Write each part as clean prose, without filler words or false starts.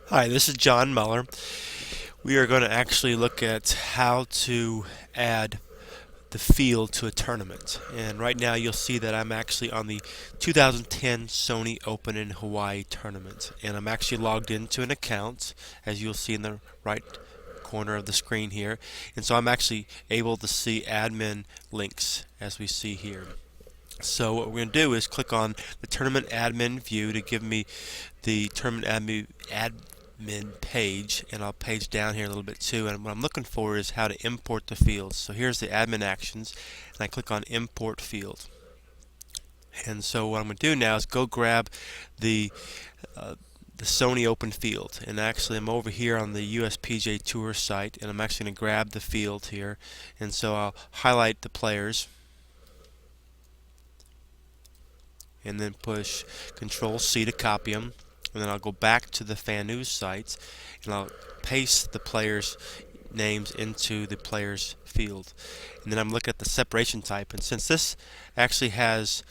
Hi, this is John Muller. We are going to actually look at how to add the field to a tournament. And right now you'll see that I'm actually on the 2010 Sony Open in Hawaii tournament. And I'm actually logged into an account, as you'll see in the right corner of the screen here. And so I'm actually able to see admin links as we see here. So what we're going to do is click on the tournament admin view to give me the tournament admin page, and I'll page down here a little bit too. And what I'm looking for is how to import the fields. So here's the admin actions, and I click on import field. And so what I'm going to do now is go grab the the Sony Open field, and actually I'm over here on the USPGA Tour site, and I'm actually going to grab the field here, and so I'll highlight the players and then push Control C to copy them, and then I'll go back to the Fanooz site and I'll paste the players' names into the players field. And then I'm looking at the separation type, and since this actually has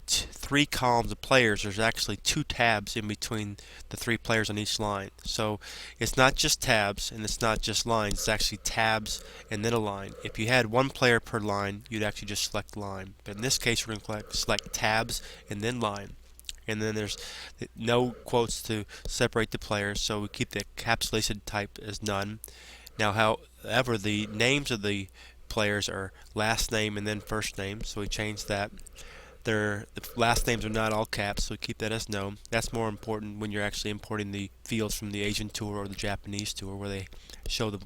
three columns of players, there's actually two tabs in between the three players on each line. So it's not just tabs and it's not just lines, it's actually tabs and then a line. If you had one player per line, you'd actually just select line. But in this case, we're going to select tabs and then line. And then there's no quotes to separate the players, so we keep the encapsulated type as none. Now, however, the names of the players are last name and then first name, so we change that. The last names are not all caps, so keep that as no. That's more important when you're actually importing the fields from the Asian tour or the Japanese tour, where they show the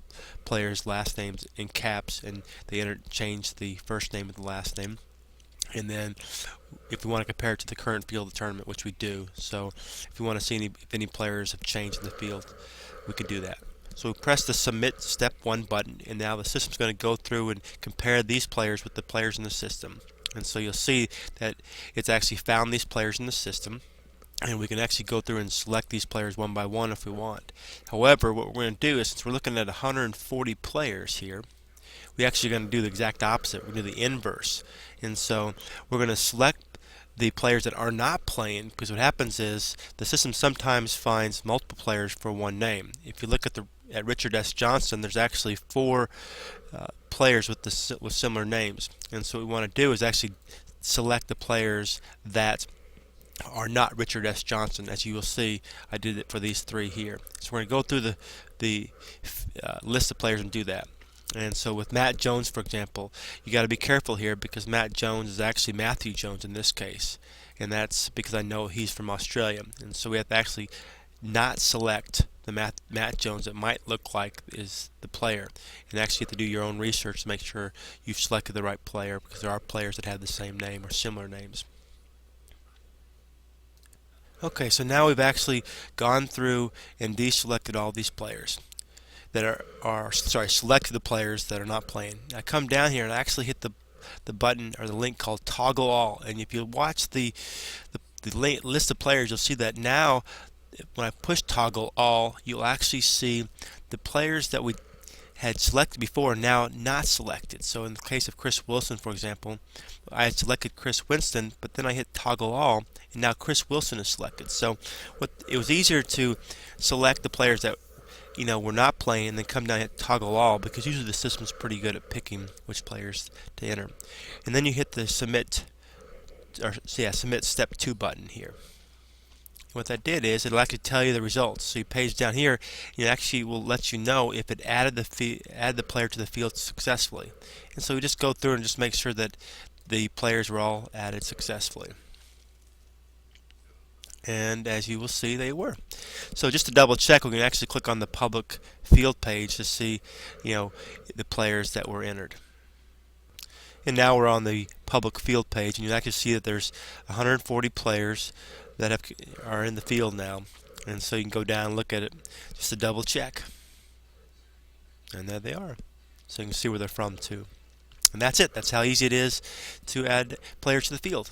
players' last names in caps and they interchange the first name with the last name. And then if we want to compare it to the current field of the tournament, which we do, so if we want to see if any players have changed in the field, we can do that. So we press the Submit Step 1 button, and now the system's going to go through and compare these players with the players in the system. And so you'll see that it's actually found these players in the system, and we can actually go through and select these players one by one if we want. However, what we're going to do is, since we're looking at 140 players here, we're actually going to do the exact opposite. We're going to do the inverse. And so we're going to select the players that are not playing, because what happens is the system sometimes finds multiple players for one name. If you look at Richard S. Johnson, there's actually four players with similar names. And so what we want to do is actually select the players that are not Richard S. Johnson. As you will see, I did it for these three here. So we're going to go through the list of players and do that. And so with Matt Jones, for example, you got to be careful here, because Matt Jones is actually Matthew Jones in this case, and that's because I know he's from Australia. And so we have to actually not select the Matt Jones that might look like is the player, and actually you have to do your own research to make sure you've selected the right player, because there are players that have the same name or similar names. Okay, so now we've actually gone through and deselected all these players that selected the players that are not playing. I come down here and I actually hit the button or the link called Toggle All, and if you watch the list of players, you'll see that now when I push Toggle All, you'll actually see the players that we had selected before now not selected. So in the case of Chris Wilson, for example, I had selected Chris Winston, but then I hit Toggle All, and now Chris Wilson is selected. So it was easier to select the players that we're not playing, and then come down and hit Toggle All, because usually the system's pretty good at picking which players to enter. And then you hit the Submit Step 2 button here. What that did is it'll actually tell you the results. So you page down here, and it actually will let you know if it added the player to the field successfully. And so we just go through and just make sure that the players were all added successfully. And as you will see, they were. So just to double check, we can actually click on the public field page to see, the players that were entered. And now we're on the public field page, and you actually see that there's 140 players that are in the field now. And so you can go down and look at it just to double check. And there they are. So you can see where they're from too. And that's it. That's how easy it is to add players to the field.